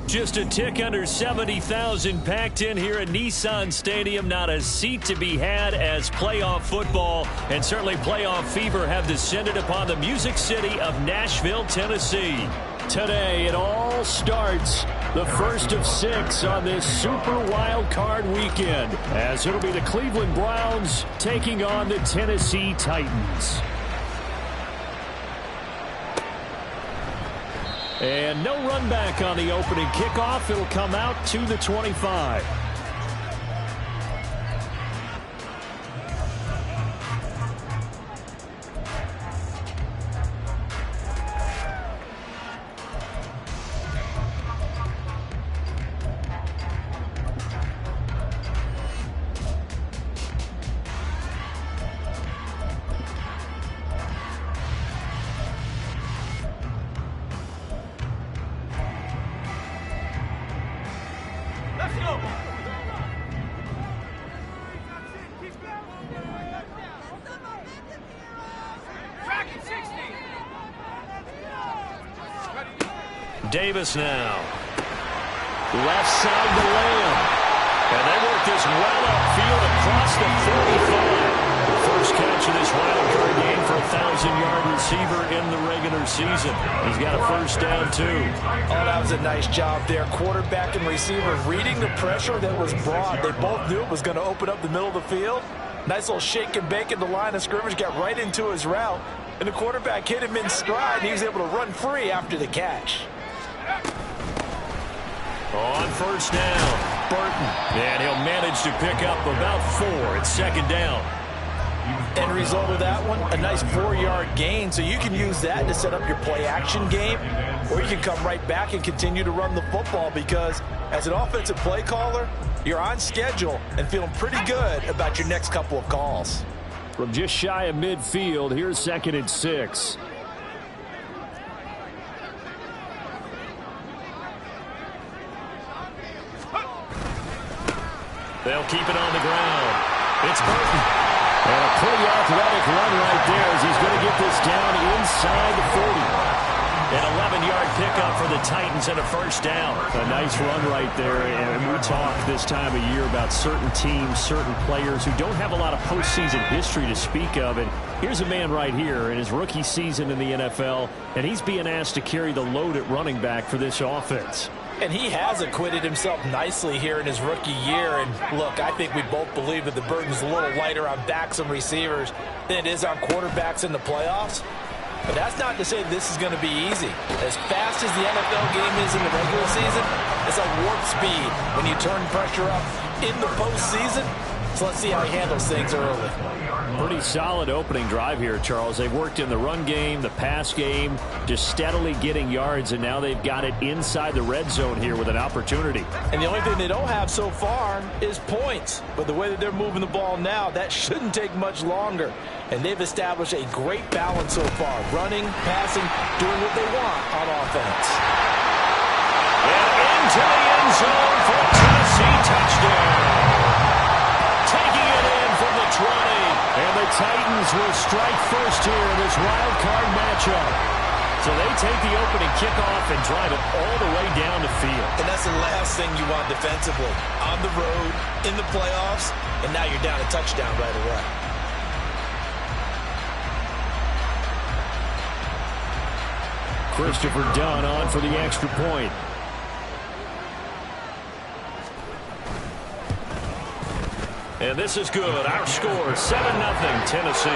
Just a tick under 70,000 packed in here at Nissan Stadium. Not a seat to be had as playoff football and certainly playoff fever have descended upon the Music City of Nashville, Tennessee. Today it all starts, the first of 6 on this Super Wild Card weekend, as it'll be the Cleveland Browns taking on the Tennessee Titans. And no run back on the opening kickoff. It'll come out to the 25. Davis now. Left side to Lamb. And they work this well upfield across the 45. The first catch of this wild card game for a 1,000-yard receiver in the regular season. He's got a first down, too. Oh, that was a nice job there. Quarterback and receiver reading the pressure that was brought. They both knew it was going to open up the middle of the field. Nice little shake and bake in the line of scrimmage. Got right into his route. And the quarterback hit him in stride. And he was able to run free after the catch. On first down, Burton. And he'll manage to pick up about 4. It's second down. End result of that one, a nice 4-yard gain. So you can use that to set up your play-action game, or you can come right back and continue to run the football because as an offensive play caller, you're on schedule and feeling pretty good about your next couple of calls. From just shy of midfield, here's 2nd and 6. They'll keep it on the ground. It's Burton. And a pretty athletic run right there as he's going to get this down inside the 40. An 11-yard pickup for the Titans and a first down. A nice run right there. And we talk this time of year about certain teams, certain players who don't have a lot of postseason history to speak of. And here's a man right here in his rookie season in the NFL, and he's being asked to carry the load at running back for this offense. And he has acquitted himself nicely here in his rookie year. And look, I think we both believe that the burden's a little lighter on backs and receivers than it is on quarterbacks in the playoffs. But that's not to say this is going to be easy. As fast as the NFL game is in the regular season, it's like warp speed when you turn pressure up in the postseason. So let's see how he handles things early. Pretty solid opening drive here, Charles. They've worked in the run game, the pass game, just steadily getting yards, and now they've got it inside the red zone here with an opportunity. And the only thing they don't have so far is points. But the way that they're moving the ball now, that shouldn't take much longer. And they've established a great balance so far. Running, passing, doing what they want on offense. And into the end zone for a Tennessee touchdown. Taking it in from the 20. And the Titans will strike first here in this wild card matchup. So they take the opening kickoff and drive it all the way down the field. And that's the last thing you want defensively. On the road, in the playoffs, and now you're down a touchdown right away. Christopher Dunn on for the extra point. And this is good. Our score, 7-0 Tennessee.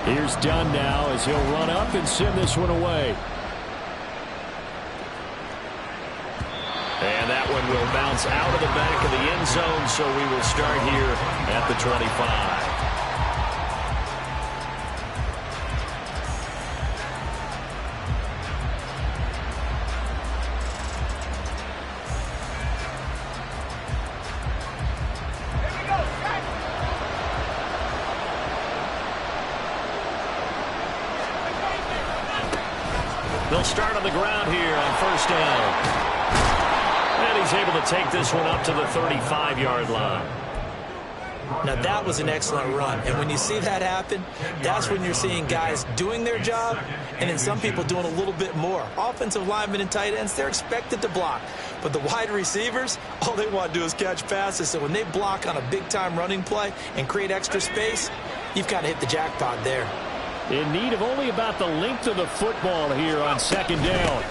Here's Dunn now as he'll run up and send this one away. And that one will bounce out of the back of the end zone, so we will start here at the 25. They'll start on the ground here on first down. And he's able to take this one up to the 35-yard line. Now, that was an excellent run. And when you see that happen, that's when you're seeing guys doing their job and then some people doing a little bit more. Offensive linemen and tight ends, they're expected to block. But the wide receivers, all they want to do is catch passes. So when they block on a big-time running play and create extra space, you've got to hit the jackpot there. In need of only about the length of the football here on second down.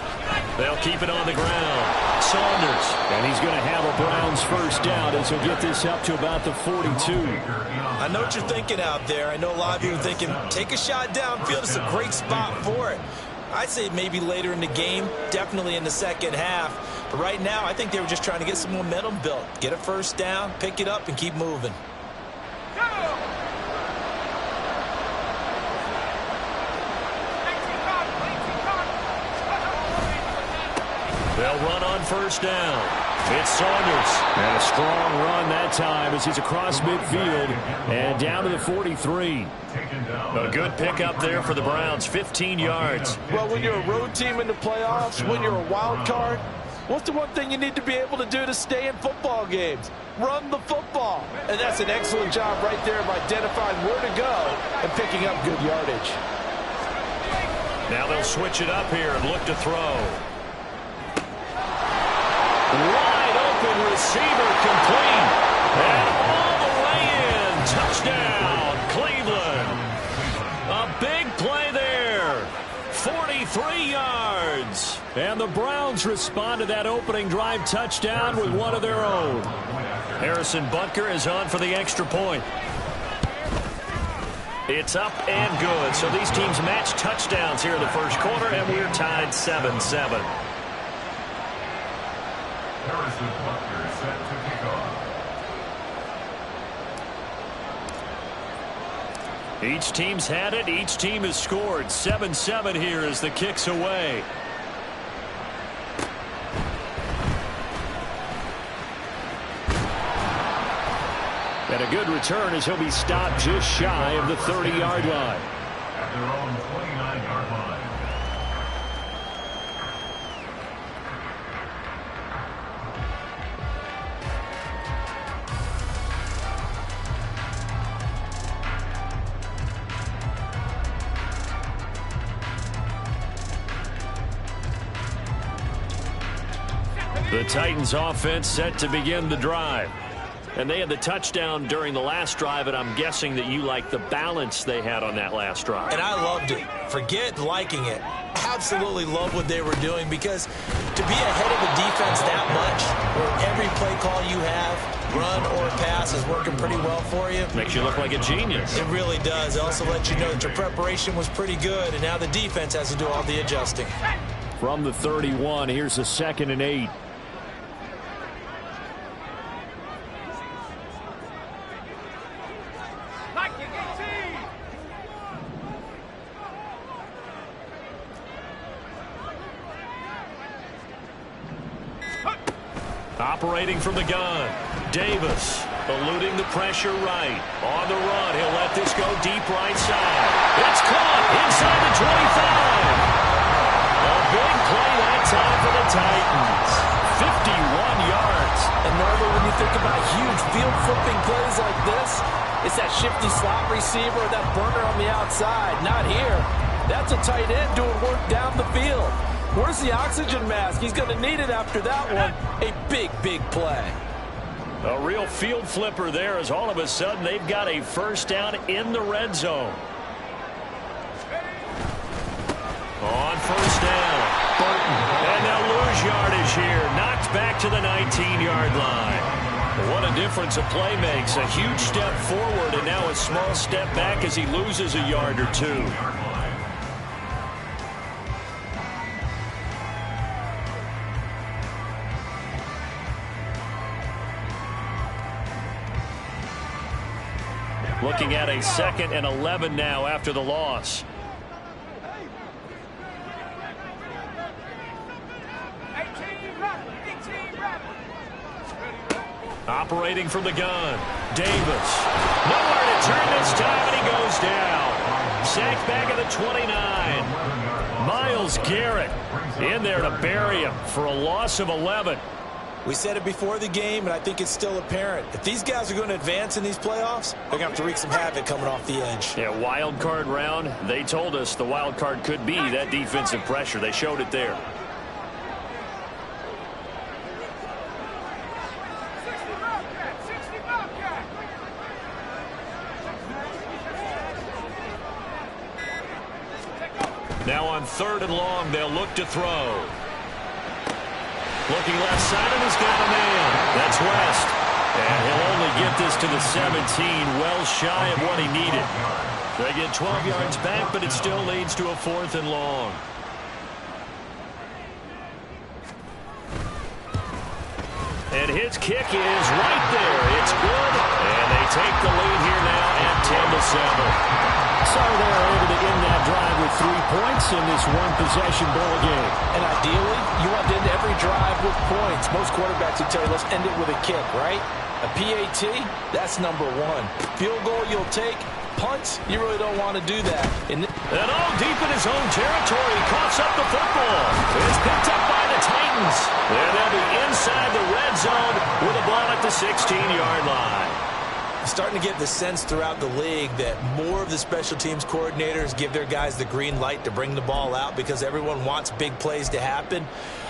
They'll keep it on the ground. Saunders, and he's going to have a Browns first down as he'll get this up to about the 42. I know what you're thinking out there. I know a lot of you are thinking, take a shot downfield. It's a great spot for it. I'd say maybe later in the game, definitely in the second half. But right now, I think they were just trying to get some momentum built. Get a first down, pick it up, and keep moving. They'll run on first down. It's Saunders. And a strong run that time as he's across midfield and down to the 43. A good pickup there for the Browns, 15 yards. Well, when you're a road team in the playoffs, when you're a wild card, what's the one thing you need to be able to do to stay in football games? Run the football. And that's an excellent job right there of identifying where to go and picking up good yardage. Now they'll switch it up here and look to throw. Wide open receiver complete. And all the way in. Touchdown, Cleveland. A big play there. 43 yards. And the Browns respond to that opening drive touchdown with one of their own. Harrison Butker is on for the extra point. It's up and good. So these teams match touchdowns here in the first quarter, and we're tied 7-7. Harrison Butker set to kick off. Each team's had it. Each team has scored. 7-7 here as the kick's away. And a good return as he'll be stopped just shy of the 30-yard line. At their own 29-yard line. The Titans offense set to begin the drive. And they had the touchdown during the last drive, and I'm guessing that you like the balance they had on that last drive. And I loved it. Forget liking it. Absolutely love what they were doing, because to be ahead of a defense that much, where every play call you have, run or pass, is working pretty well for you. Makes you look like a genius. It really does. It also lets you know that your preparation was pretty good, and now the defense has to do all the adjusting. From the 31, here's a 2nd and 8. Operating from the gun, Davis eluding the pressure right. On the run, he'll let this go deep right side. It's caught inside the 25. A big play that time for the Titans. 51 yards. And normally when you think about huge field flipping plays like this, it's that shifty slot receiver or that burner on the outside. Not here. That's a tight end doing work down the field. Where's the oxygen mask? He's going to need it after that one. A big, big play. A real field flipper there, as all of a sudden they've got a first down in the red zone. On first down, Burton. And they'll lose yardage here. Knocked back to the 19-yard line. What a difference a play makes. A huge step forward and now a small step back as he loses a yard or two. Looking at a 2nd and 11 now after the loss. Operating from the gun. Davis. Nowhere to turn this time, and he goes down. Sacked back at the 29. Myles Garrett in there to bury him for a loss of 11. We said it before the game, and I think it's still apparent. If these guys are going to advance in these playoffs, they're going to have to wreak some havoc coming off the edge. Yeah, wild card round. They told us the wild card could be that defensive pressure. They showed it there. Now on 3rd and long, they'll look to throw. Looking left side, and he's got a man. That's West. And he'll only get this to the 17, well shy of what he needed. They get 12 yards back, but it still leads to a 4th and long. And his kick is right there. It's good. And they take the lead here now at 10-7. So they're able to end that drive with 3 points in this one-possession ball game. And ideally, you want to end every drive with points. Most quarterbacks would tell you, let's end it with a kick, right? A PAT, that's number 1. Field goal you'll take. Punts, you really don't want to do that. And all deep in his own territory, coughs up the football. It's picked up by the Titans. And they'll be inside the red zone with a ball at the 16-yard line. Starting to get the sense throughout the league that more of the special teams coordinators give their guys the green light to bring the ball out because everyone wants big plays to happen.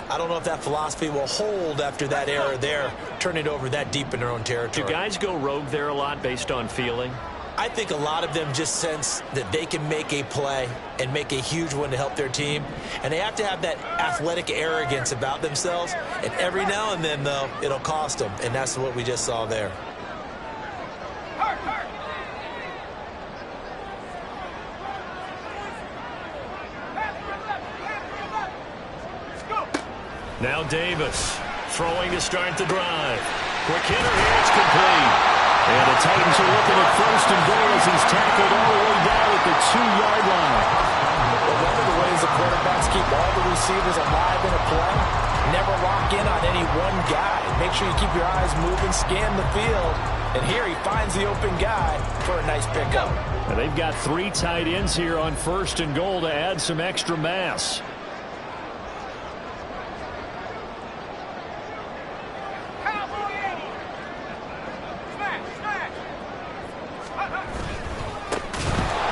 I don't know if that philosophy will hold after that error there, turning it over that deep in their own territory. Do guys go rogue there a lot based on feeling? I think a lot of them just sense that they can make a play and make a huge one to help their team. And they have to have that athletic arrogance about themselves. And every now and then, though, it'll cost them. And that's what we just saw there. Now Davis throwing to start the drive. Quick hitter here, it's complete. And the Titans are looking at 1st and goal as he's tackled all the way down at the 2-yard line. Well, one of the ways the quarterbacks keep all the receivers alive in a play, never lock in on any one guy. Make sure you keep your eyes moving, scan the field. And here he finds the open guy for a nice pickup. And they've got 3 tight ends here on 1st and goal to add some extra mass.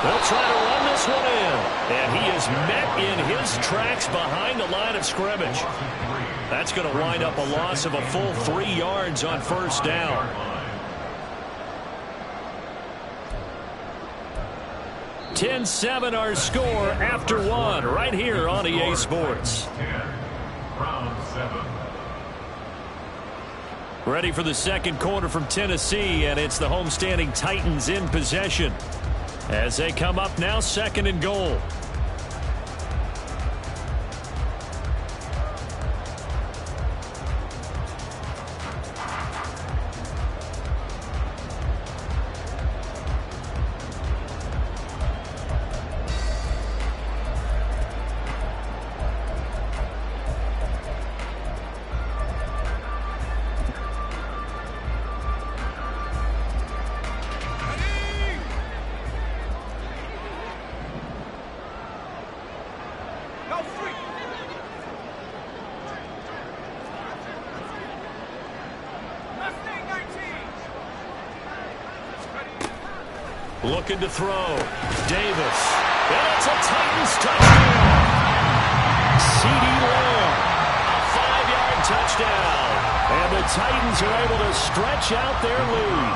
They'll try to run this one in. And he is met in his tracks behind the line of scrimmage. That's going to wind up a loss of a full 3 yards on 1st down. $10-7 our score after 1 right here on EA Sports. Ready for the 2nd quarter from Tennessee, and it's the homestanding Titans in possession as they come up now 2nd and goal. Looking to throw. Davis. And it's a Titans touchdown. CeeDee Lamb. A 5-yard touchdown. And the Titans are able to stretch out their lead.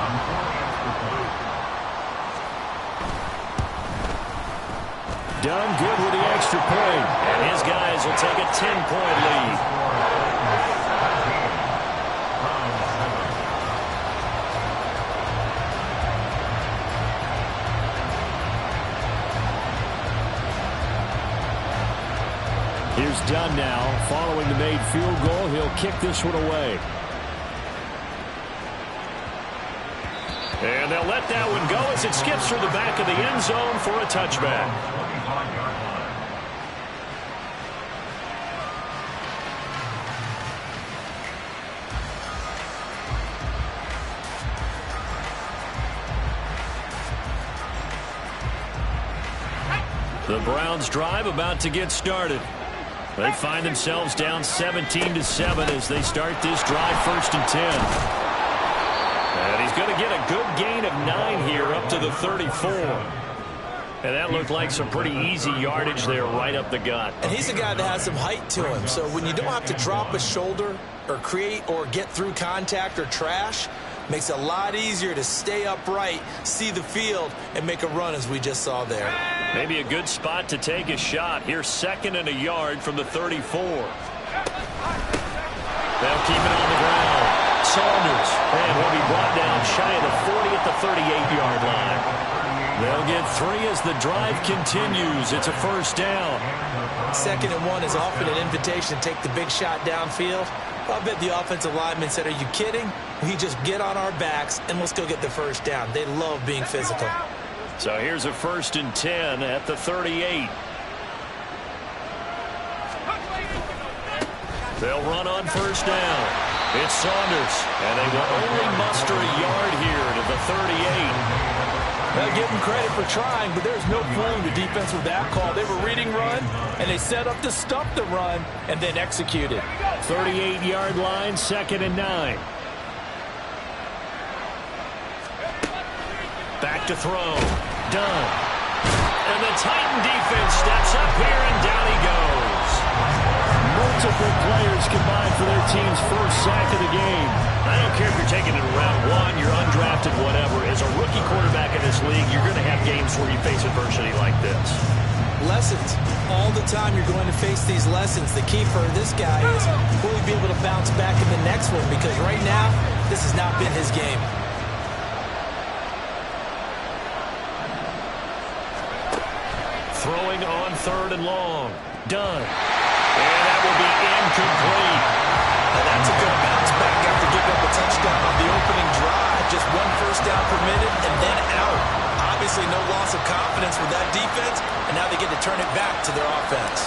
Done good with the extra point. And his guys will take a 10-point lead. done now. Following the made field goal, he'll kick this one away. And they'll let that one go as it skips through the back of the end zone for a touchback. 25-yard line. The Browns drive about to get started. They find themselves down 17-7 as they start this drive, 1st and 10. And he's going to get a good gain of 9 here up to the 34. And that looked like some pretty easy yardage there right up the gut. And he's a guy that has some height to him. So when you don't have to drop a shoulder or create or get through contact or trash, makes it a lot easier to stay upright, see the field, and make a run as we just saw there. Maybe a good spot to take a shot. Here's 2nd and a yard from the 34. They'll keep it on the ground. Saunders, and will be brought down shy of the 40 at the 38-yard line. They'll get 3 as the drive continues. It's a 1st down. 2nd and 1 is often an invitation to take the big shot downfield. I bet the offensive lineman said, are you kidding? We just get on our backs and let's go get the 1st down. They love being physical. So here's a 1st and 10 at the 38. They'll run on 1st down. It's Saunders, and they will only muster a yard here to the 38. They'll give them credit for trying, but there's no fooling the defense with that call. They were reading run, and they set up to stop the run and then executed. 38-yard line, 2nd and 9. Back to throw. Done. And the Titan defense steps up here, and down he goes. Multiple players combined for their team's 1st sack of the game. I don't care if you're taking it in round 1, you're undrafted, whatever. As a rookie quarterback in this league, you're going to have games where you face adversity like this. Lessons. All the time you're going to face these lessons. The key for this guy is will he be able to bounce back in the next one? Because right now, this has not been his game. Throwing on 3rd and long. Done. And that will be incomplete. Now that's a good bounce back after giving up a touchdown on the opening drive. Just 1 1st down permitted and then out. Obviously no loss of confidence with that defense, and now they get to turn it back to their offense.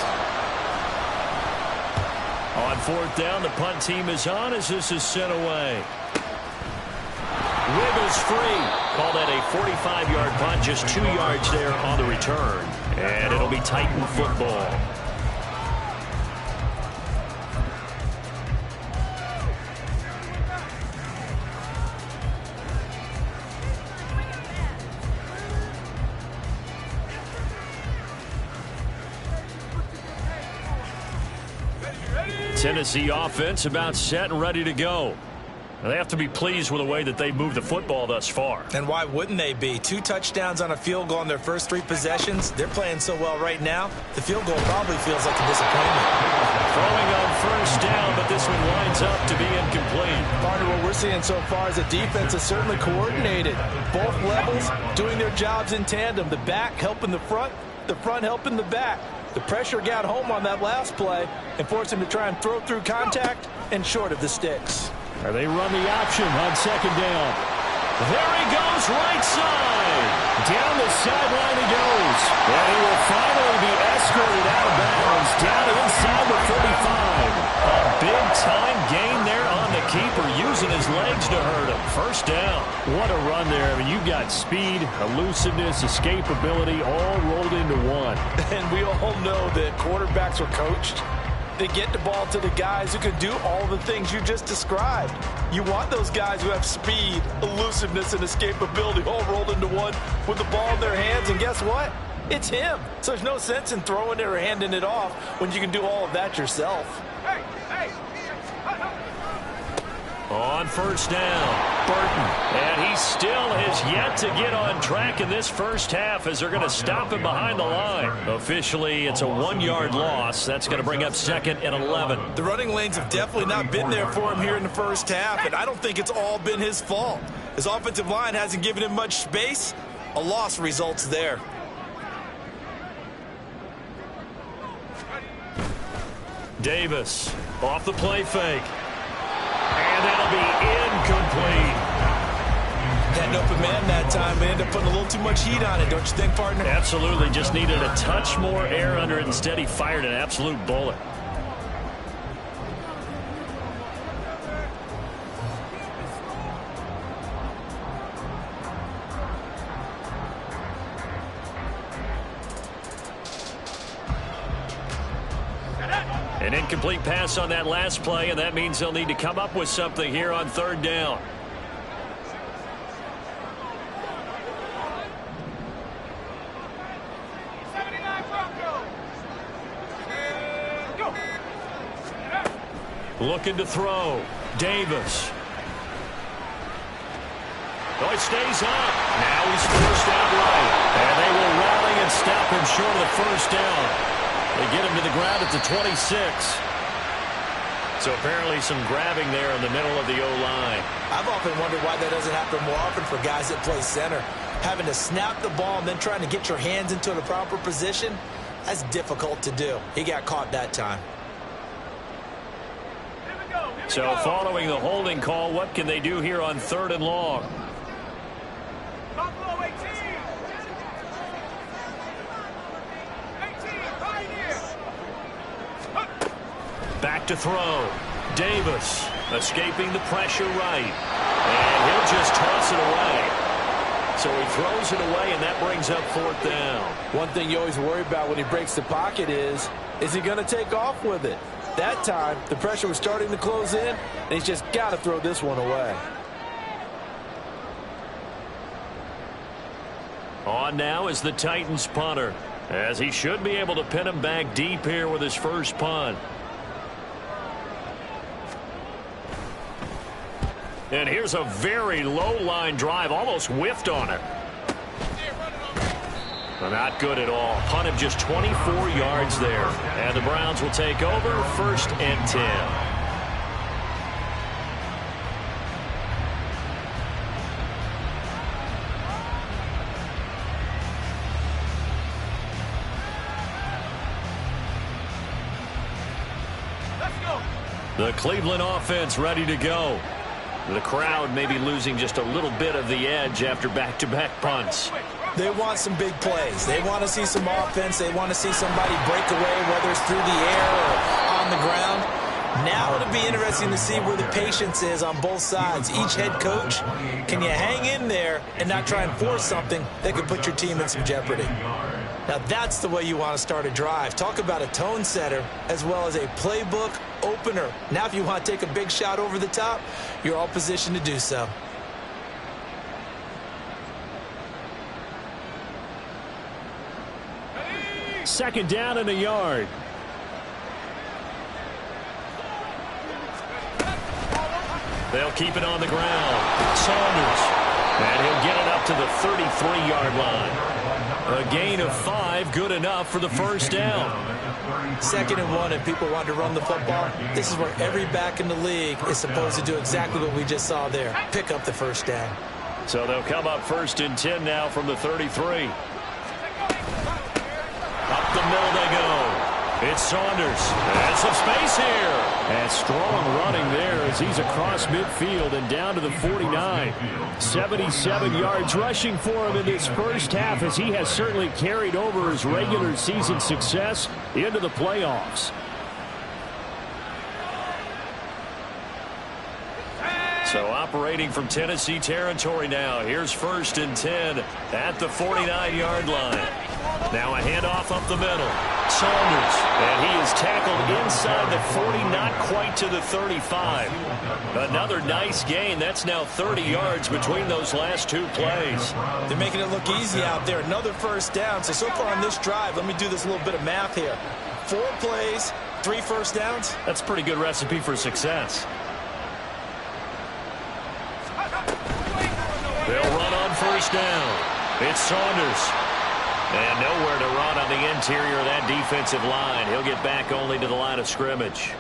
On 4th down, the punt team is on as this is sent away. Wiggles free. Call that a 45-yard punt, just 2 yards there on the return. And it'll be Titan football. Tennessee offense about set and ready to go. They have to be pleased with the way that they moved the football thus far. And why wouldn't they be? 2 touchdowns on a field goal in their first 3 possessions. They're playing so well right now, the field goal probably feels like a disappointment. Throwing on 1st down, but this one winds up to be incomplete. Partner, what we're seeing so far is the defense is certainly coordinated. Both levels doing their jobs in tandem. The back helping the front helping the back. The pressure got home on that last play and forced him to try and throw through contact and short of the sticks. And they run the option on 2nd down. There he goes, right side. Down the sideline he goes. And he will finally be escorted out of bounds down inside the 45. A big-time gain there on the keeper, using his legs to hurt him. 1st down. What a run there. I mean, you've got speed, elusiveness, escapability all rolled into one. And we all know that quarterbacks are coached. They get the ball to the guys who can do all the things you just described. You want those guys who have speed, elusiveness, and escapability all rolled into one with the ball in their hands. And guess what? It's him. So there's no sense in throwing it or handing it off when you can do all of that yourself. On 1st down, Burton. And he still has yet to get on track in this 1st half as they're going to stop him behind the line. Officially, it's a 1-yard loss. That's going to bring up 2nd and 11. The running lanes have definitely not been there for him here in the 1st half, and I don't think it's all been his fault. His offensive line hasn't given him much space. A loss results there. Davis off the play fake. And that'll be incomplete. Had an open man that time, but ended up putting a little too much heat on it, don't you think, partner? Absolutely. Just needed a touch more air under it. Instead, he fired an absolute bullet. An incomplete pass on that last play, and that means they'll need to come up with something here on third down. Looking to throw. Davis. Oh, he stays up. Now he's forced out right. And they will rally and stop him short of the first down. They get him to the ground at the 26. So apparently some grabbing there in the middle of the O-line. I've often wondered why that doesn't happen more often for guys that play center. Having to snap the ball and then trying to get your hands into the proper position, that's difficult to do. He got caught that time. So following the holding call, what can they do here on third and long? Back to throw. Davis escaping the pressure right. And he'll just toss it away. So he throws it away, and that brings up fourth down. One thing you always worry about when he breaks the pocket is he going to take off with it? That time, the pressure was starting to close in, and he's just got to throw this one away. On now is the Titans punter, as he should be able to pin him back deep here with his first punt. And here's a very low line drive, almost whiffed on it. Not good at all. Punt of just 24 yards there. And the Browns will take over, first and 10. The Cleveland offense ready to go. The crowd may be losing just a little bit of the edge after back-to-back punts. They want some big plays. They want to see some offense. They want to see somebody break away, whether it's through the air or on the ground. Now it'll be interesting to see where the patience is on both sides. Each head coach, can you hang in there and not try and force something that could put your team in some jeopardy? Now that's the way you want to start a drive. Talk about a tone setter as well as a playbook opener. Now if you want to take a big shot over the top, you're all positioned to do so. Second down and a yard. They'll keep it on the ground. Saunders. And he'll get it up to the 33-yard line. A gain of 5, good enough for the first down. 2nd and 1, and people want to run the football. This is where every back in the league is supposed to do exactly what we just saw there. Pick up the first down. So they'll come up 1st and 10 now from the 33. Up the middle they go. It's Saunders. And some space here. And strong running there as he's across midfield and down to the 49. 77 yards rushing for him in this first half, as he has certainly carried over his regular season success into the playoffs. So operating from Tennessee territory now. Here's 1st and 10 at the 49-yard line. Now a handoff up the middle. Saunders, and he is tackled inside the 40, not quite to the 35. Another nice gain. That's now 30 yards between those last two plays. They're making it look easy out there. Another first down. So far on this drive, let me do this little bit of math here. 4 plays, 3 first downs. That's a pretty good recipe for success. They'll run on first down. It's Saunders. And nowhere to run on the interior of that defensive line. He'll get back only to the line of scrimmage.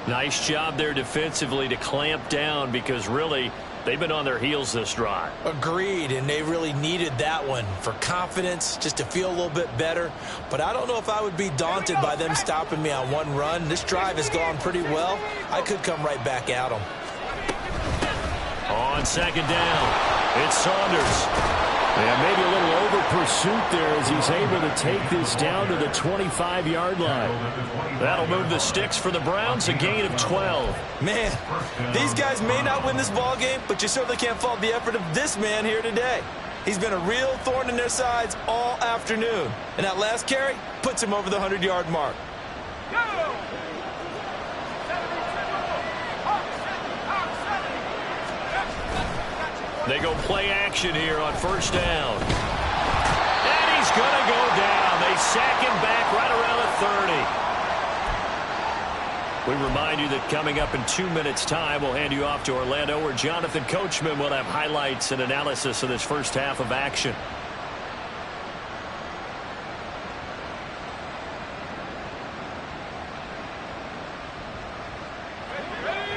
Nice job there defensively to clamp down, because really They've been on their heels this drive. Agreed, and they really needed that one for confidence, just to feel a little bit better. But I don't know if I would be daunted by them stopping me on one run. This drive has gone pretty well. I could come right back at them. On second down, it's Saunders. And maybe a little over pursuit there as he's able to take this down to the 25-yard line. That'll move the sticks for the Browns, a gain of 12. Man, these guys may not win this ball game, but you certainly can't fault the effort of this man here today. He's been a real thorn in their sides all afternoon. And that last carry puts him over the 100-yard mark. They go play action here on first down. And he's going to go down. They sack him back right around the 30. We remind you that coming up in 2 minutes' time, we'll hand you off to Orlando, where Jonathan Coachman will have highlights and analysis of this first half of action.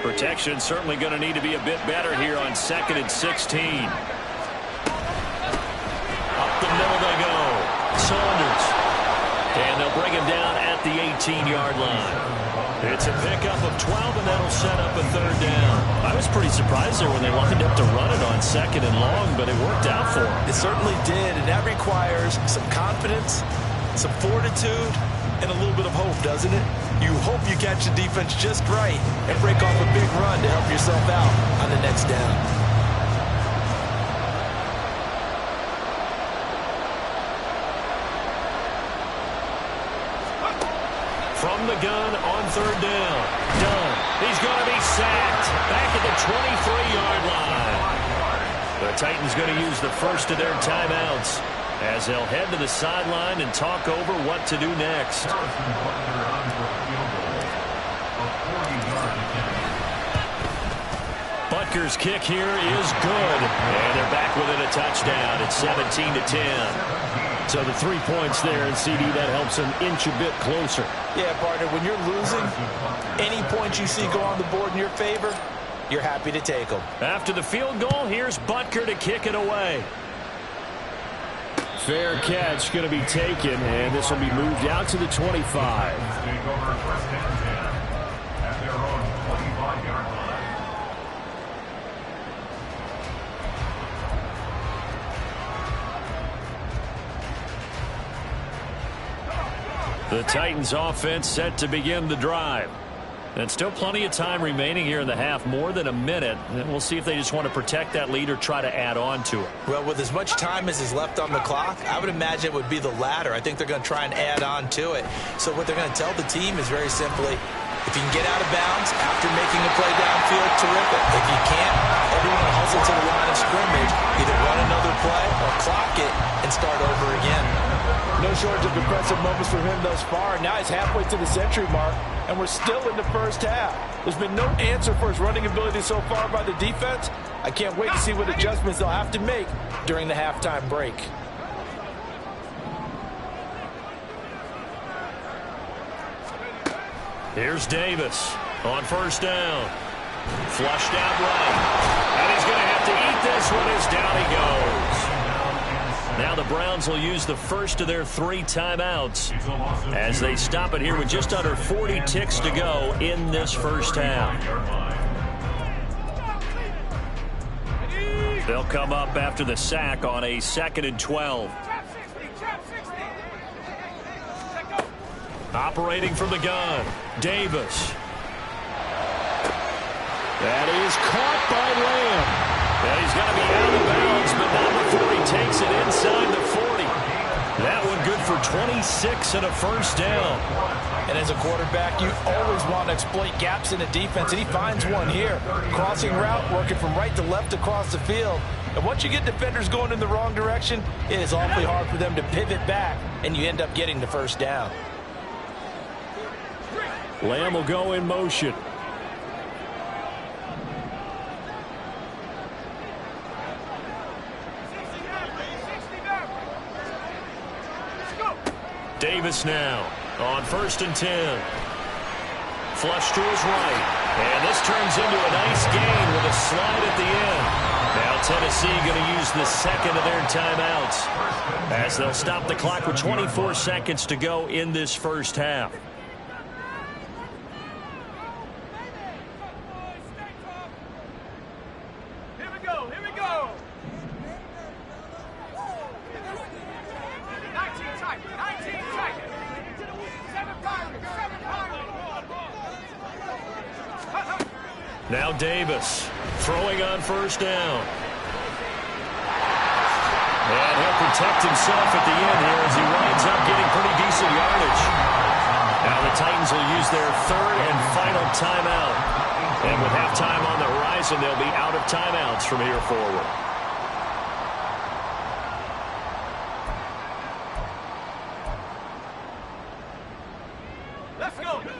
Protection certainly going to need to be a bit better here on 2nd and 16. Up the middle they go. Saunders. And they'll bring him down at the 18-yard line. It's a pickup of 12, and that'll set up a third down. I was pretty surprised there when they lined up to run it on 2nd and long, but it worked out for them. It certainly did, and that requires some confidence, some fortitude, and a little bit of hope, doesn't it? You hope you catch the defense just right and break off a big run to help yourself out on the next down. From the gun on third down. Dunn. He's going to be sacked. Back at the 23-yard line. The Titans going to use the first of their timeouts as they'll head to the sideline and talk over what to do next. Butker's kick here is good. And they're back within a touchdown. It's 17-10. So the 3 points there, and CD, that helps them inch a bit closer. Yeah, partner, when you're losing, any points you see go on the board in your favor, you're happy to take them. After the field goal, here's Butker to kick it away. Fair catch going to be taken, and this will be moved out to the 25. The Titans offense set to begin the drive. And still plenty of time remaining here in the half, more than a minute. And we'll see if they just want to protect that lead or try to add on to it. Well, with as much time as is left on the clock, I would imagine it would be the latter. I think they're going to try and add on to it. So what they're going to tell the team is very simply, if you can get out of bounds after making a play downfield, terrific. If you can't, everyone hustle to the line of scrimmage, either run another play or clock it and start over again. No shortage of impressive moments for him thus far. Now he's halfway to the century mark, and we're still in the first half. There's been no answer for his running ability so far by the defense. I can't wait to see what adjustments they'll have to make during the halftime break. Here's Davis on first down. Flushed out right. And he's going to have to eat this one as down he goes. Now the Browns will use the first of their 3 timeouts as they stop it here with just under 40 ticks to go in this first half. They'll come up after the sack on a 2nd and 12. Operating from the gun, Davis. That is caught by Lamb. And he's going to be out of bounds, but not before he takes it inside the 40. That one good for 26 and a first down. And as a quarterback, you always want to exploit gaps in the defense, and he finds one here. Crossing route, working from right to left across the field. And once you get defenders going in the wrong direction, it is awfully hard for them to pivot back, and you end up getting the first down. Lamb will go in motion. Davis now on 1st and 10. Flush to his right. And this turns into a nice gain with a slide at the end. Now Tennessee going to use the second of their timeouts as they'll stop the clock with 24 seconds to go in this first half. Now Davis throwing on first down. And he'll protect himself at the end here as he winds up getting pretty decent yardage. Now the Titans will use their third and final timeout. And with halftime on the horizon, they'll be out of timeouts from here forward.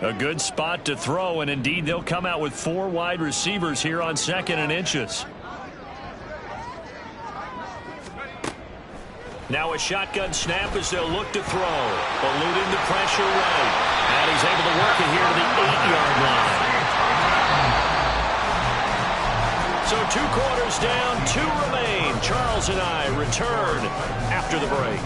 A good spot to throw, and indeed they'll come out with 4 wide receivers here on 2nd and inches. Now a shotgun snap as they'll look to throw. Eluding the pressure right. And he's able to work it here to the 8-yard line. So 2 quarters down, 2 remain. Charles and I return after the break.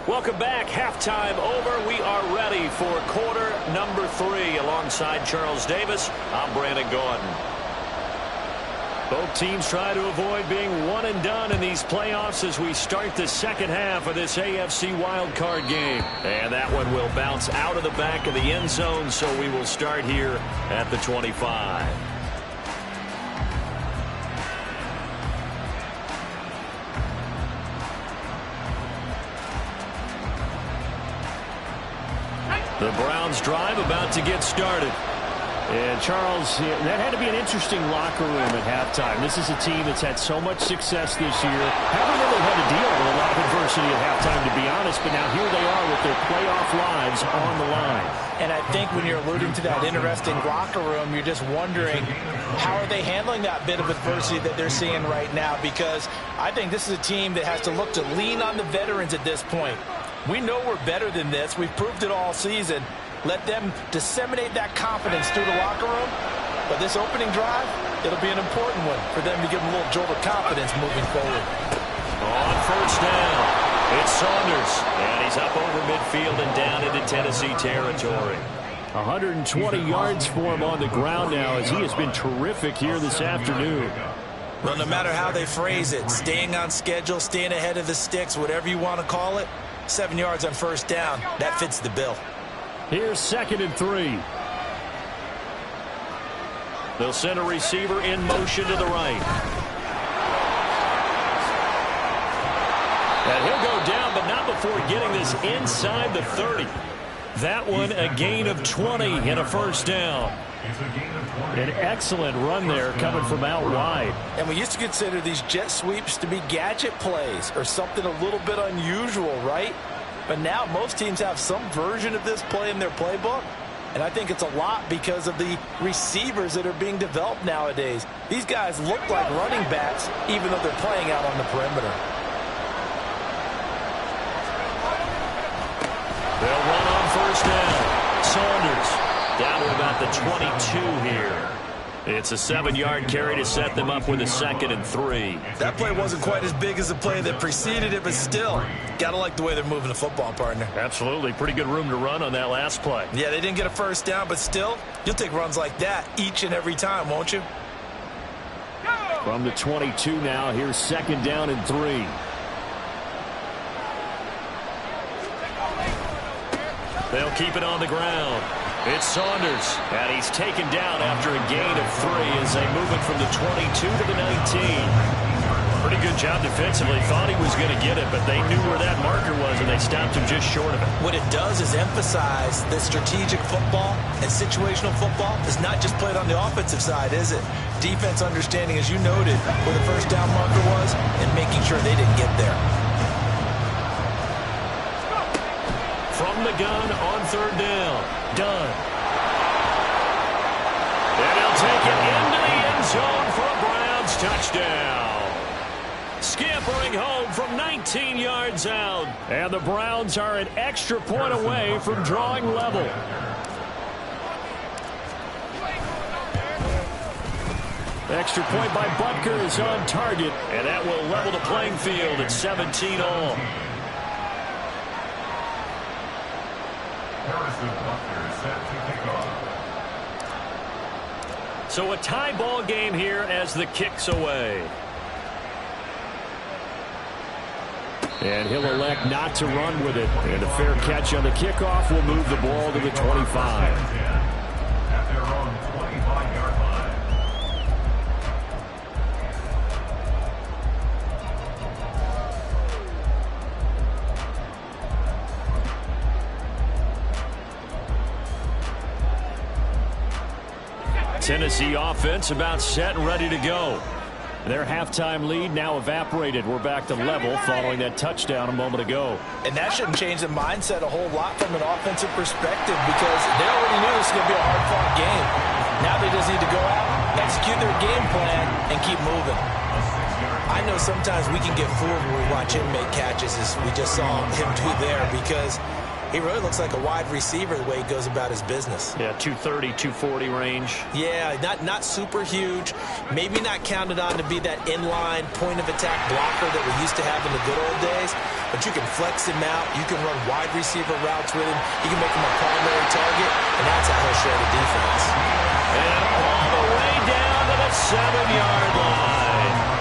Welcome back. Halftime over. We are ready for quarter number 3. Alongside Charles Davis, I'm Brandon Gaudin. Both teams try to avoid being one and done in these playoffs as we start the second half of this AFC wildcard game. And that one will bounce out of the back of the end zone, so we will start here at the 25. The Browns drive about to get started. And Charles, that had to be an interesting locker room at halftime. This is a team that's had so much success this year. Haven't really had to deal with a lot of adversity at halftime, to be honest, but now here they are with their playoff lives on the line. And I think when you're alluding to that interesting locker room, you're just wondering how are they handling that bit of adversity that they're seeing right now, because I think this is a team that has to look to lean on the veterans at this point. We know we're better than this. We've proved it all season. Let them disseminate that confidence through the locker room. But this opening drive, it'll be an important one for them to give them a little jolt of confidence moving forward. On first down, it's Saunders. And he's up over midfield and down into Tennessee territory. 120 yards for him on the ground now as he has been terrific here this afternoon. Well, no matter how they phrase it, staying on schedule, staying ahead of the sticks, whatever you want to call it, 7 yards on first down, that fits the bill. Here's 2nd and 3. They'll send a receiver in motion to the right. And he'll go down, but not before getting this inside the 30. That one a gain of 20 and a first down. An excellent run there coming from out wide. And we used to consider these jet sweeps to be gadget plays or something a little bit unusual, right? But now most teams have some version of this play in their playbook. And I think it's a lot because of the receivers that are being developed nowadays. These guys look like running backs even though they're playing out on the perimeter. They'll run on first down. Saunders down to about the 22 here. It's a 7-yard carry to set them up with a 2nd and 3. That play wasn't quite as big as the play that preceded it, but still, gotta like the way they're moving the football, partner. Absolutely. Pretty good room to run on that last play. Yeah, they didn't get a first down, but still, you'll take runs like that each and every time, won't you? From the 22 now, here's 2nd down and 3. They'll keep it on the ground. It's Saunders, and he's taken down after a gain of 3 as they move it from the 22 to the 19. Pretty good job defensively. Thought he was going to get it, but they knew where that marker was, and they stopped him just short of it. What it does is emphasize that strategic football and situational football is not just played on the offensive side, is it? Defense understanding, as you noted, where the first down marker was and making sure they didn't get there. From the gun on third down. Done. And he'll take it into the end zone for a Browns touchdown. Scampering home from 19 yards out. And the Browns are an extra point away from drawing level. Extra point by Butker is on target, and that will level the playing field at 17 all. Harrison Butker is set to kick off. So a tie ball game here as the kick's away. And he'll elect not to run with it. And a fair catch on the kickoff will move the ball to the 25. At their own 25-yard line. Tennessee offense about set and ready to go. Their halftime lead now evaporated. We're back to level following that touchdown a moment ago. And that shouldn't change the mindset a whole lot from an offensive perspective because they already knew this was going to be a hard-fought game. Now they just need to go out, execute their game plan, and keep moving. I know sometimes we can get fooled when we watch him make catches, as we just saw him do there, because he really looks like a wide receiver the way he goes about his business. Yeah, 230, 240 range. Yeah, not super huge. Maybe not counted on to be that inline point-of-attack blocker that we used to have in the good old days. But you can flex him out. You can run wide receiver routes with him. You can make him a primary target, and that's how he'll shred the defense. And all the way down to the 7-yard line.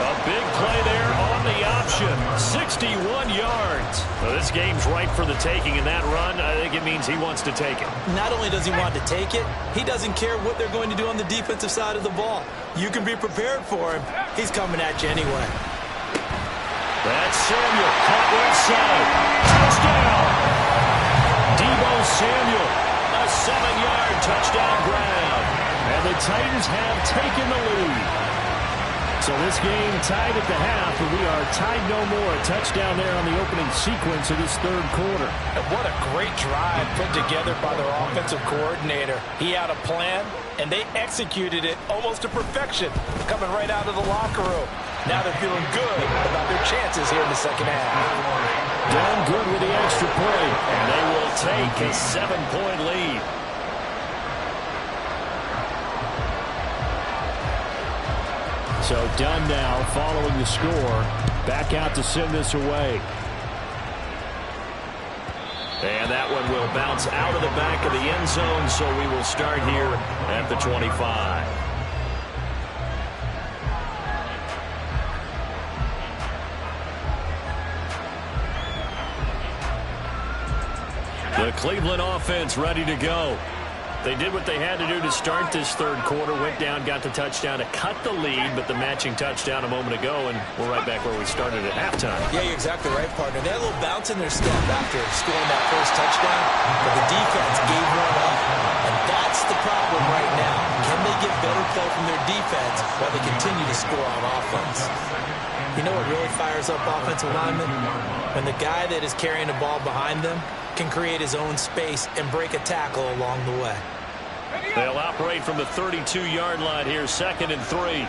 A big play there on the option. 61 yards. Well, this game's ripe for the taking, and that run, I think it means he wants to take it. Not only does he want to take it, he doesn't care what they're going to do on the defensive side of the ball. You can be prepared for him. He's coming at you anyway. That's Samuel. Caught right side. Touchdown. Deebo Samuel. A 7-yard touchdown grab. And the Titans have taken the lead. So this game tied at the half, and we are tied no more. A touchdown there on the opening sequence of this third quarter. And what a great drive put together by their offensive coordinator. He had a plan, and they executed it almost to perfection, coming right out of the locker room. Now they're feeling good about their chances here in the second half. Done good with the extra point, and they will take a 7-point lead. So done now following the score. Back out to send this away. And that one will bounce out of the back of the end zone, so we will start here at the 25. The Cleveland offense ready to go. They did what they had to do to start this third quarter. Went down, got the touchdown to cut the lead, but the matching touchdown a moment ago, and we're right back where we started at halftime. Yeah, you're exactly right, partner. They had a little bounce in their step after scoring that first touchdown, but the defense gave one up, and that's the problem right now. Can they get better play from their defense while they continue to score on offense? You know what really fires up offensive linemen? When the guy that is carrying the ball behind them can create his own space and break a tackle along the way. They'll operate from the 32-yard line here, 2nd and 3.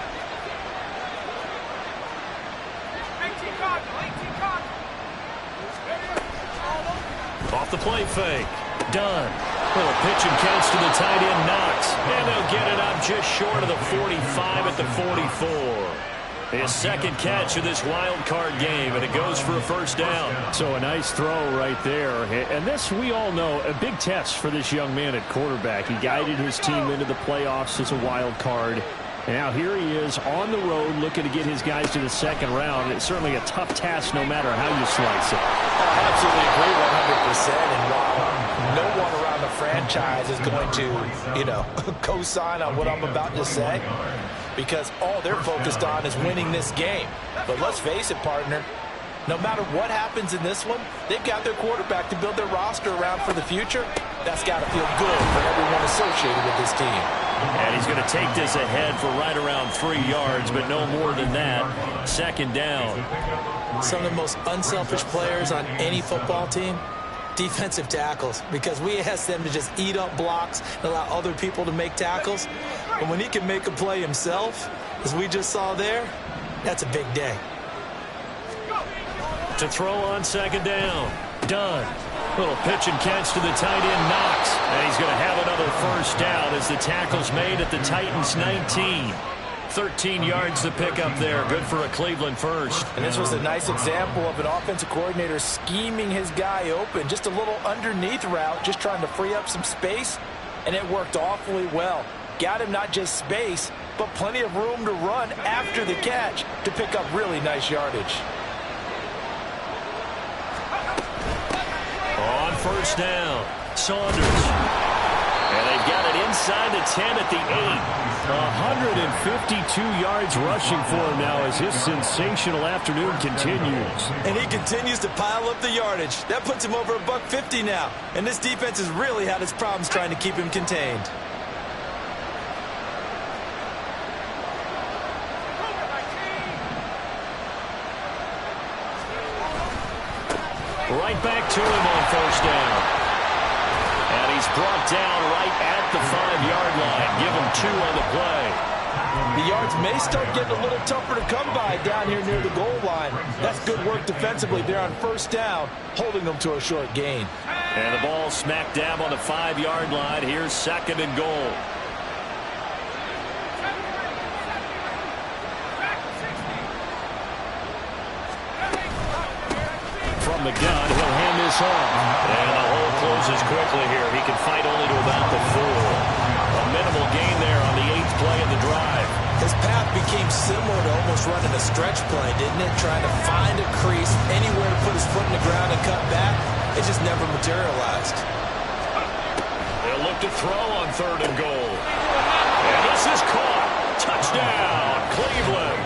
Off the play fake. Done. Well, a pitch and catch to the tight end, Knox. And they'll get it up just short of the 45 at the 44. His second catch of this wild card game, and it goes for a first down. So a nice throw right there. And this, we all know, a big test for this young man at quarterback. He guided his team into the playoffs as a wild card. And now here he is on the road looking to get his guys to the second round. It's certainly a tough task no matter how you slice it. I absolutely agree 100%. And while no one around the franchise is going to, co-sign on what I'm about to say, because all they're focused on is winning this game. But let's face it, partner, no matter what happens in this one, they've got their quarterback to build their roster around for the future. That's got to feel good for everyone associated with this team. And he's going to take this ahead for right around 3 yards, but no more than that. Second down. Some of the most unselfish players on any football team, defensive tackles, because we ask them to just eat up blocks and allow other people to make tackles. But when he can make a play himself, as we just saw there, that's a big day. To throw on second down. Done. Little pitch and catch to the tight end, Knox. And he's going to have another first down as the tackle's made at the Titans' 19. 13 yards to pick up there. Good for a Cleveland first. And this was a nice example of an offensive coordinator scheming his guy open. Just a little underneath route, just trying to free up some space. And it worked awfully well. Got him not just space, but plenty of room to run after the catch to pick up really nice yardage. On first down, Saunders. And they've got it inside the 10 at the 8. 152 yards rushing for him now as his sensational afternoon continues. And he continues to pile up the yardage. That puts him over $150 now. And this defense has really had its problems trying to keep him contained. Right back to him on first down. And he's brought down right at the 5-yard line. Give him 2 on the play. The yards may start getting a little tougher to come by down here near the goal line. That's good work defensively there on first down, holding them to a short gain. And the ball smack dab on the 5-yard line. Here's second and goal. From the gun, he'll hand this off. And the hole closes quickly here. He can fight only to about the 4. A minimal gain there on the 8th play of the drive. His path became similar to almost running a stretch play, didn't it? Trying to find a crease, anywhere to put his foot in the ground and cut back. It just never materialized. They'll look to throw on third and goal. And this is caught. Touchdown, Cleveland.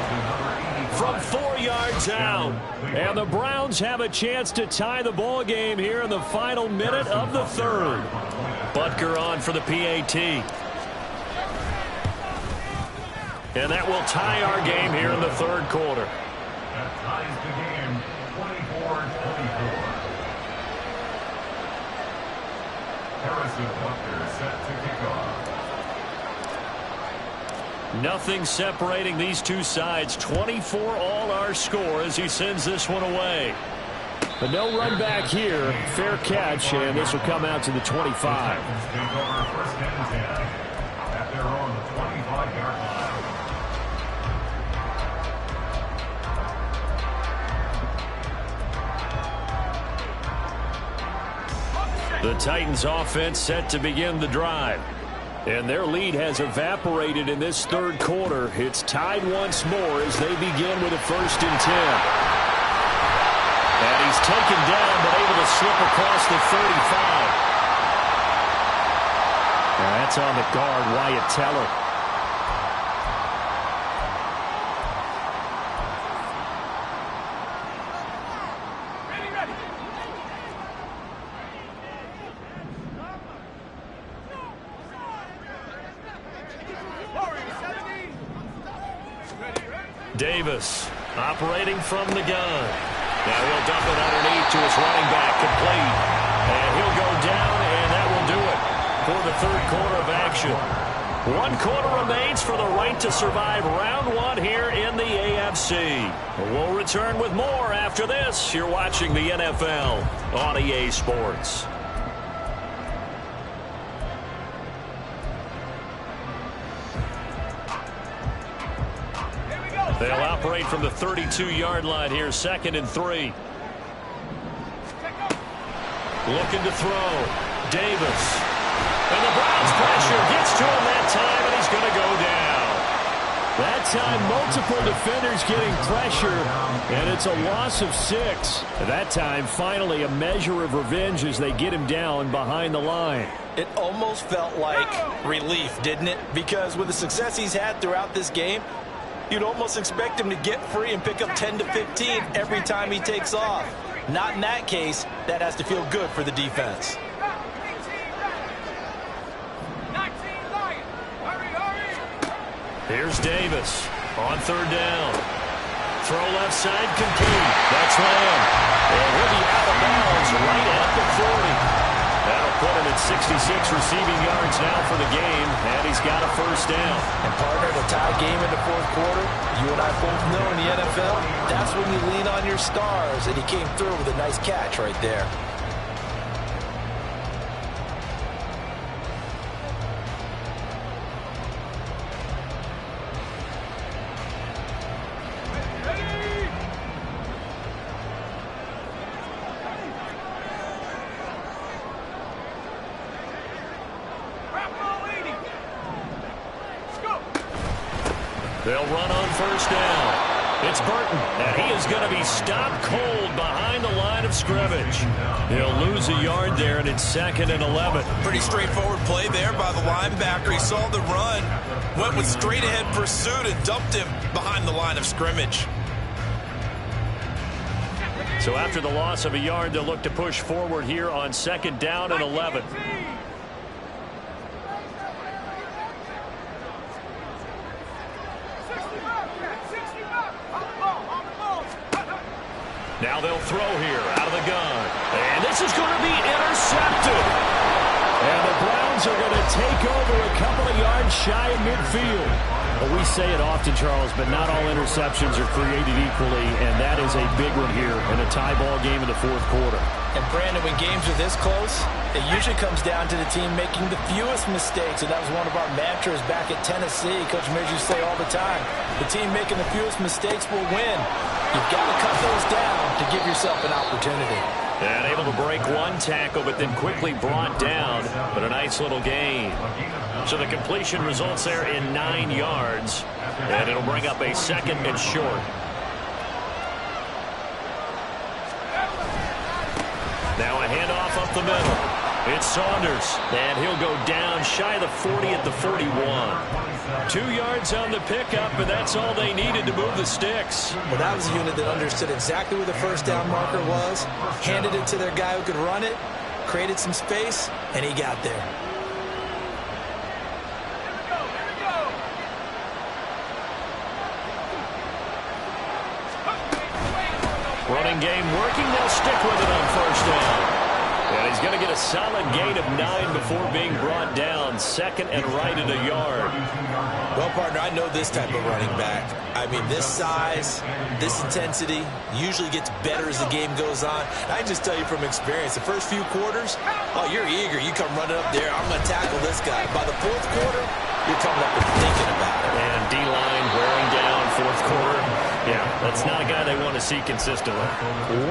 From 4 yards out. And the Browns have a chance to tie the ball game here in the final minute of the third. Butker on for the PAT. And that will tie our game here in the third quarter. That ties the game 24-24. Harrison Butker set to kick off. Nothing separating these two sides. 24 all our score as he sends this one away. But no run back here. Fair catch, and this will come out to the 25. Take over first and 10 at their own 25-yard line. The Titans offense set to begin the drive. And their lead has evaporated in this third quarter. It's tied once more as they begin with a 1st and 10. And he's taken down but able to slip across the 35. Now that's on the guard, Wyatt Teller. Davis operating from the gun. Now he'll dump it underneath to his running back, complete. And he'll go down, and that will do it for the third quarter of action. 1 quarter remains for the right to survive round 1 here in the AFC. We'll return with more after this. You're watching the NFL on EA Sports. They'll operate from the 32-yard line here, 2nd and 3. Looking to throw. Davis. And the Browns pressure gets to him that time, and he's going to go down. That time, multiple defenders getting pressure, and it's a loss of 6. That time, finally, a measure of revenge as they get him down behind the line. It almost felt like relief, didn't it? Because with the success he's had throughout this game, you'd almost expect him to get free and pick up 10 to 15 every time he takes off. Not in that case. That has to feel good for the defense. Here's Davis on 3rd down. Throw left side complete. That's Lamb. And he'll be out of bounds right at the 40. That'll put him at 66 receiving yards now for the game, and he's got a 1st down. And partner, the tie game in the 4th quarter, you and I both know in the NFL, that's when you lean on your stars, and he came through with a nice catch right there. They'll run on 1st down. It's Burton, and he is going to be stopped cold behind the line of scrimmage. He'll lose a yard there, and it's 2nd and 11. Pretty straightforward play there by the linebacker. He saw the run, went with straight-ahead pursuit, and dumped him behind the line of scrimmage. So after the loss of a yard, they'll look to push forward here on 2nd down and 11. Now they'll throw here out of the gun. And this is going to be intercepted. And the Browns are going to take over a couple of yards shy of midfield. Well, we say it often, Charles, but not all interceptions are created equally, and that is a big one here in a tie ball game in the 4th quarter. And Brandon, when games are this close, it usually comes down to the team making the fewest mistakes, and that was one of our mantras back at Tennessee. Coach Mears used to say all the time, the team making the fewest mistakes will win. You've got to cut those down to give yourself an opportunity. And able to break one tackle, but then quickly brought down. But a nice little gain. So the completion results there in 9 yards. And it'll bring up a 2nd and short. Now a handoff up the middle. It's Saunders. And he'll go down shy of the 40 at the 41. 2 yards on the pickup, and that's all they needed to move the sticks. Well, that was a unit that understood exactly where the 1st down marker was, handed it to their guy who could run it, created some space, and he got there. Running game working. They'll stick with it on 1st down. And he's going to get a solid gain of 9 before being brought down. 2nd and right at a yard. Well, partner, I know this type of running back. I mean, this size, this intensity usually gets better as the game goes on. I can just tell you from experience, the first few quarters, oh, you're eager. You come running up there, I'm going to tackle this guy. By the 4th quarter, you're coming up and thinking about it. And D-line wearing down 4th quarter. Yeah, that's not a guy they want to see consistently.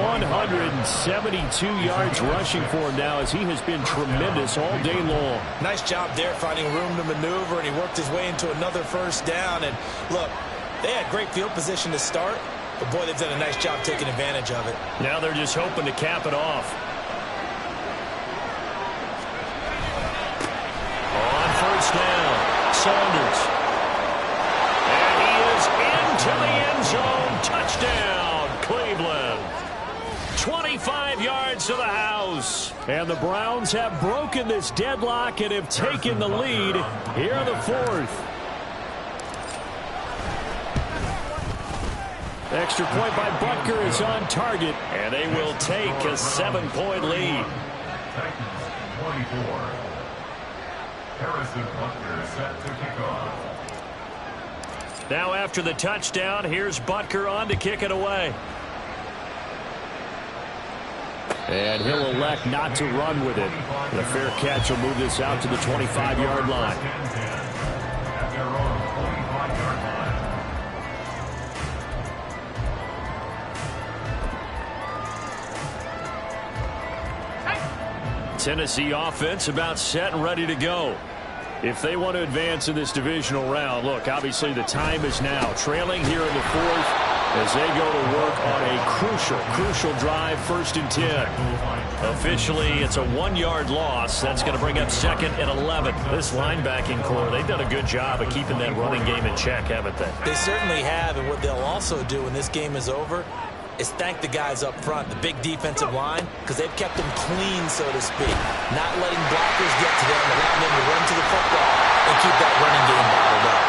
172 yards rushing for him now as he has been tremendous all day long. Nice job there finding room to maneuver, and he worked his way into another 1st down. And look, they had great field position to start, but boy, they've done a nice job taking advantage of it. Now they're just hoping to cap it off. On 1st down, Saunders. And he is into the end zone. Touchdown, Cleveland. 25 yards to the house. And the Browns have broken this deadlock and have taken the lead here in the 4th. Extra point by Butker is on target. And they will take a 7-point lead. Titans 24. Harrison Butker set to kick off. Now after the touchdown, here's Butker on to kick it away. And he'll elect not to run with it. The fair catch will move this out to the 25-yard line. At their own 45-yard line. Tennessee offense about set and ready to go. if they want to advance in this divisional round. Look, obviously the time is now. Trailing here in the fourth as they go to work on a crucial drive, 1st and 10. Officially, it's a 1-yard loss. That's going to bring up 2nd and 11. This linebacking core, they've done a good job of keeping that running game in check, haven't they? They certainly have, and what they'll also do when this game is over is thank the guys up front, the big defensive line, because they've kept them clean, so to speak, not letting blockers get to them, allowing them to run to the football and keep that running game bottled up.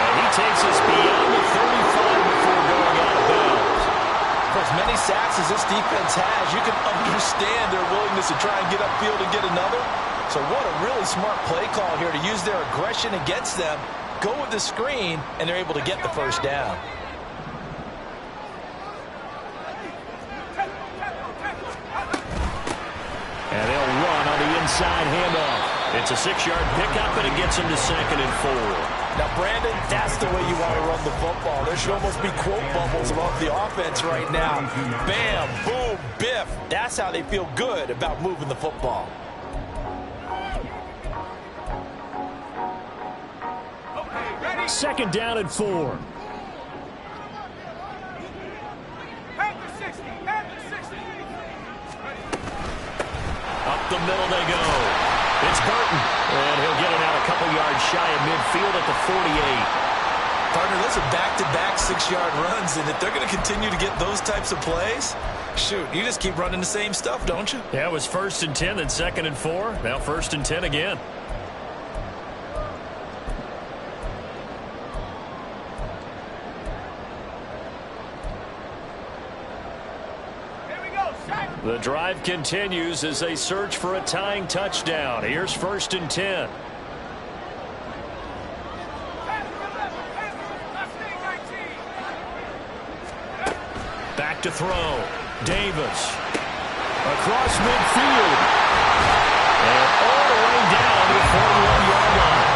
And he takes us beyond the 35 before going out of bounds. For as many sacks as this defense has, you can understand their willingness to try and get upfield and get another. So what a really smart play call here to use their aggression against them, go with the screen, and they're able to get the 1st down. And they'll run on the inside handoff. It's a 6-yard pickup, and it gets him to 2nd and 4. Now, Brandon, that's the way you want to run the football. There should almost be quote bubbles above the offense right now. Bam, boom, biff. That's how they feel good about moving the football. Second down and 4. Up the middle they go. It's Burton, and he'll get it out a couple yards shy of midfield at the 48. Partner, those are back-to-back 6-yard runs, and if they're going to continue to get those types of plays, shoot, you just keep running the same stuff, don't you? Yeah, it was 1st and 10, then 2nd and 4. Now 1st and 10 again. The drive continues as they search for a tying touchdown. Here's 1st and 10. Back to throw. Davis. Across midfield. And all the way down to the 41-yard line.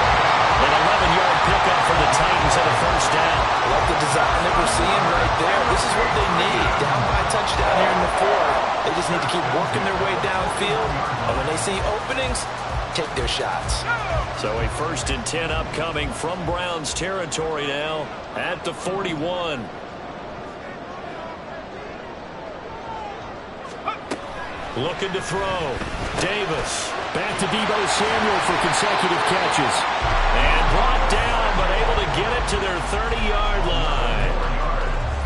An 11-yard pickup for the Titans and a 1st down. I like the design that we're seeing right there. This is what they need. Down by a touchdown here in the 4th. They just need to keep working their way downfield. And when they see openings, take their shots. So a 1st and 10 upcoming from Browns territory now at the 41. Looking to throw. Davis. Back to Deebo Samuel for consecutive catches. And brought down, but able to get it to their 30-yard line.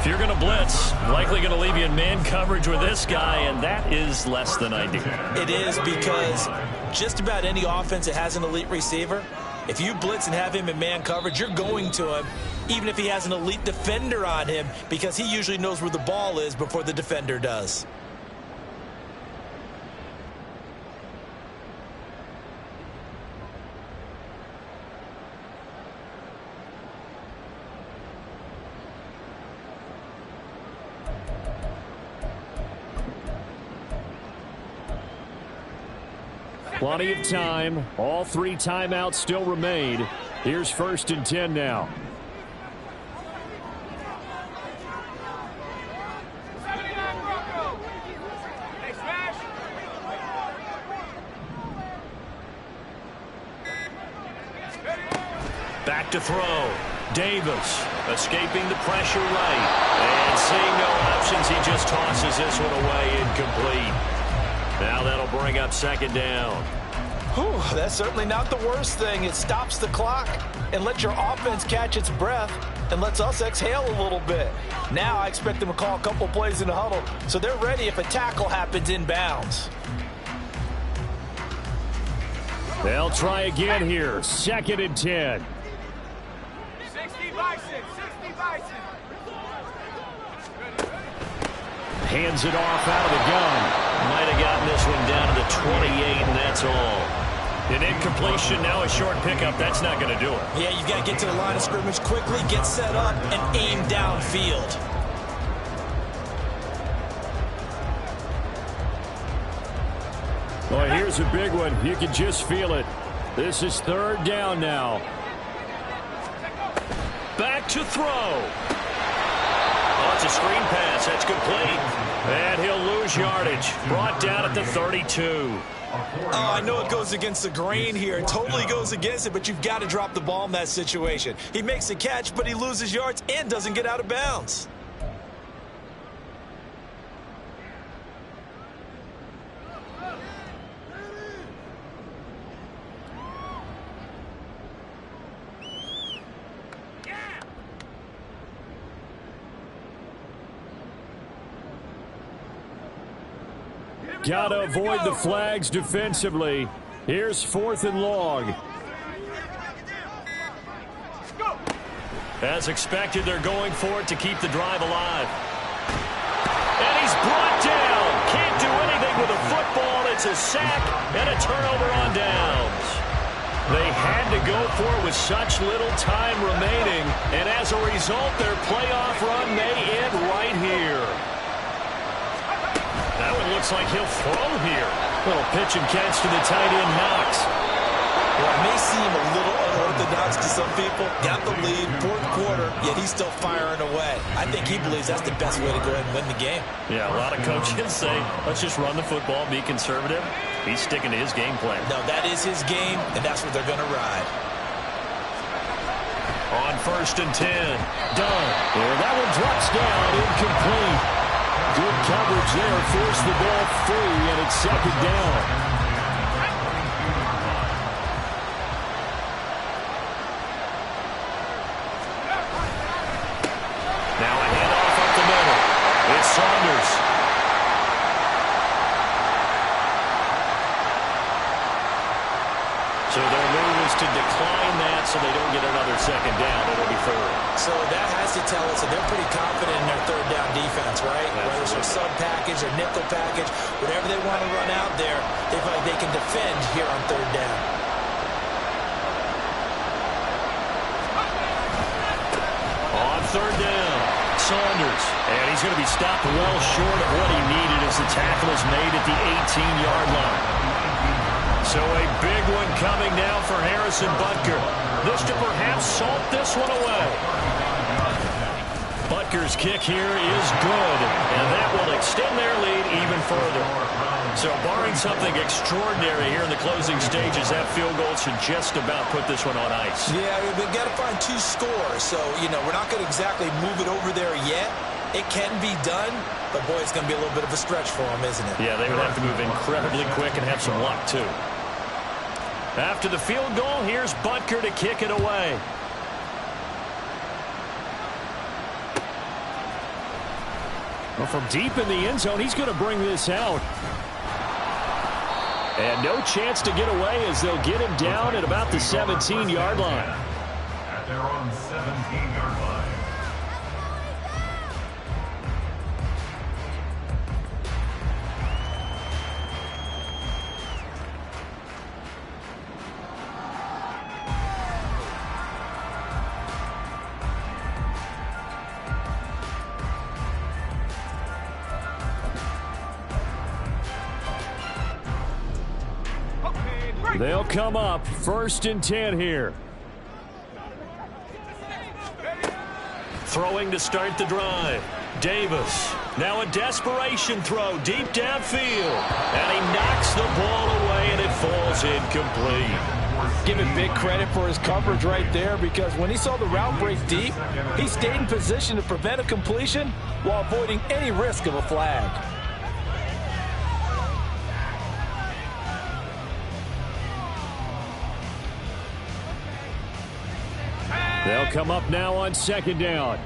If you're going to blitz, likely going to leave you in man coverage with this guy, and that is less than ideal. It is, because just about any offense that has an elite receiver, if you blitz and have him in man coverage, you're going to him, even if he has an elite defender on him, because he usually knows where the ball is before the defender does. Plenty of time. All 3 timeouts still remain. Here's 1st and 10 now. Back to throw. Davis escaping the pressure right. And seeing no options, he just tosses this one away, incomplete. Now that'll bring up 2nd down. Whew, that's certainly not the worst thing. It stops the clock and lets your offense catch its breath and lets us exhale a little bit. Now I expect them to call a couple plays in the huddle so they're ready if a tackle happens inbounds. They'll try again here. 2nd and 10. 60 by 6. Hands it off out of the gun. Might have gotten this one down to the 28, and that's all. An incompletion, now a short pickup. That's not going to do it. Yeah, you've got to get to the line of scrimmage quickly, get set up, and aim downfield. Well, here's a big one. You can just feel it. This is 3rd down now. Back to throw. Oh, it's a screen pass. That's complete. And he'll lose yardage. Brought down at the 32. Oh, I know it goes against the grain here. It totally goes against it, but you've got to drop the ball in that situation. He makes a catch, but he loses yards and doesn't get out of bounds. Got to avoid the flags defensively. Here's 4th and long. As expected, they're going for it to keep the drive alive. And he's brought down. Can't do anything with a football. It's a sack and a turnover on downs. They had to go for it with such little time remaining. And as a result, their playoff run may end right here. That one looks like he'll throw here. Little pitch and catch to the tight end, Knox. Well, it may seem a little unorthodox to some people. Got the lead, 4th quarter, yet he's still firing away. I think he believes that's the best way to go ahead and win the game. Yeah, a lot of coaches say, let's just run the football, be conservative. He's sticking to his game plan. No, that is his game, and that's what they're going to ride. On 1st and 10. Done. And that one drops down, incomplete. Good coverage there, forced the ball free, and it's 2nd down. Now a handoff up the middle. It's Saunders. So their move is to decline that so they don't get another 2nd down. It'll be 3rd. So that has to tell us that they're pretty confident in their 3rd down defense, right? Whether it's a sub package or nickel package, whatever they want to run out there, they feel like they can defend here on 3rd down. On 3rd down, Saunders. And he's going to be stopped well short of what he needed as the tackle is made at the 18-yard line. So a big one coming now for Harrison Butker. This to perhaps salt this one away. Butker's kick here is good, and that will extend their lead even further. So barring something extraordinary here in the closing stages, that field goal should just about put this one on ice. Yeah, we've got to find 2 scores. So, we're not going to exactly move it over there yet. It can be done, but boy, it's going to be a little bit of a stretch for them, isn't it? Yeah, they would have to move incredibly quick and have some luck, too. After the field goal, here's Butker to kick it away. Well, from deep in the end zone, he's going to bring this out. And no chance to get away as they'll get him down at about the 17-yard line. At their own 17-yard line. They'll come up 1st and 10 here. Throwing to start the drive. Davis. Now a desperation throw deep downfield. And he knocks the ball away, and it falls incomplete. Give him big credit for his coverage right there, because when he saw the route break deep, he stayed in position to prevent a completion while avoiding any risk of a flag. They'll come up now on 2nd down.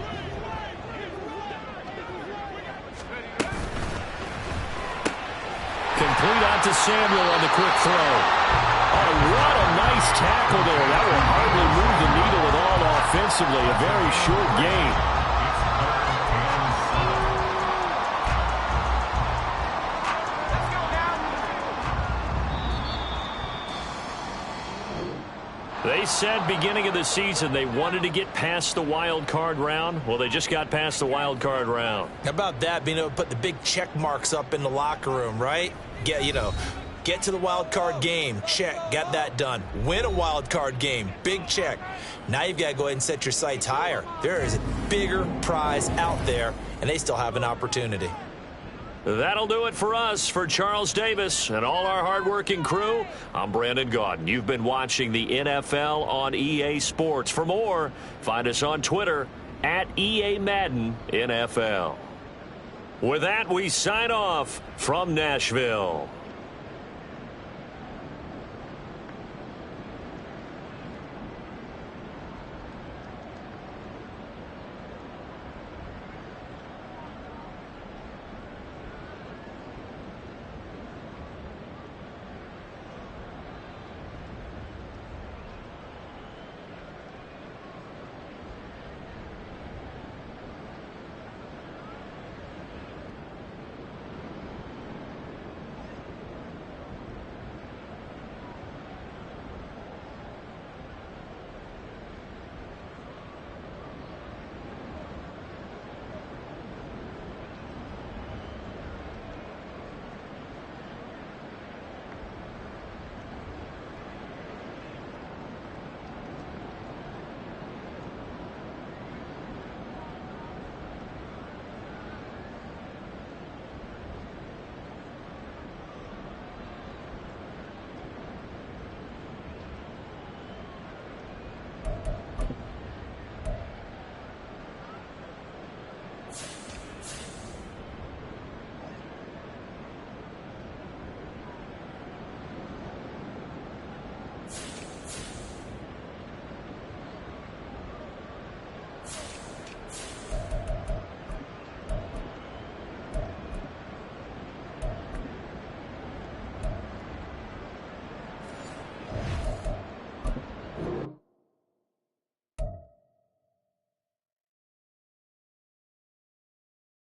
Complete out to Samuel on the quick throw. Oh, what a nice tackle there. That will hardly move the needle at all offensively. A very short gain. They said beginning of the season they wanted to get past the wild card round. Well, they just got past the wild card round. How about that, being able to put the big check marks up in the locker room, right? Get to the wild card game, check, got that done. Win a wild card game, big check. Now you've got to go ahead and set your sights higher. There is a bigger prize out there, and they still have an opportunity. That'll do it for us. For Charles Davis and all our hardworking crew, I'm Brandon Gaudin. You've been watching the NFL on EA Sports. For more, find us on Twitter at EA Madden NFL. With that, we sign off from Nashville.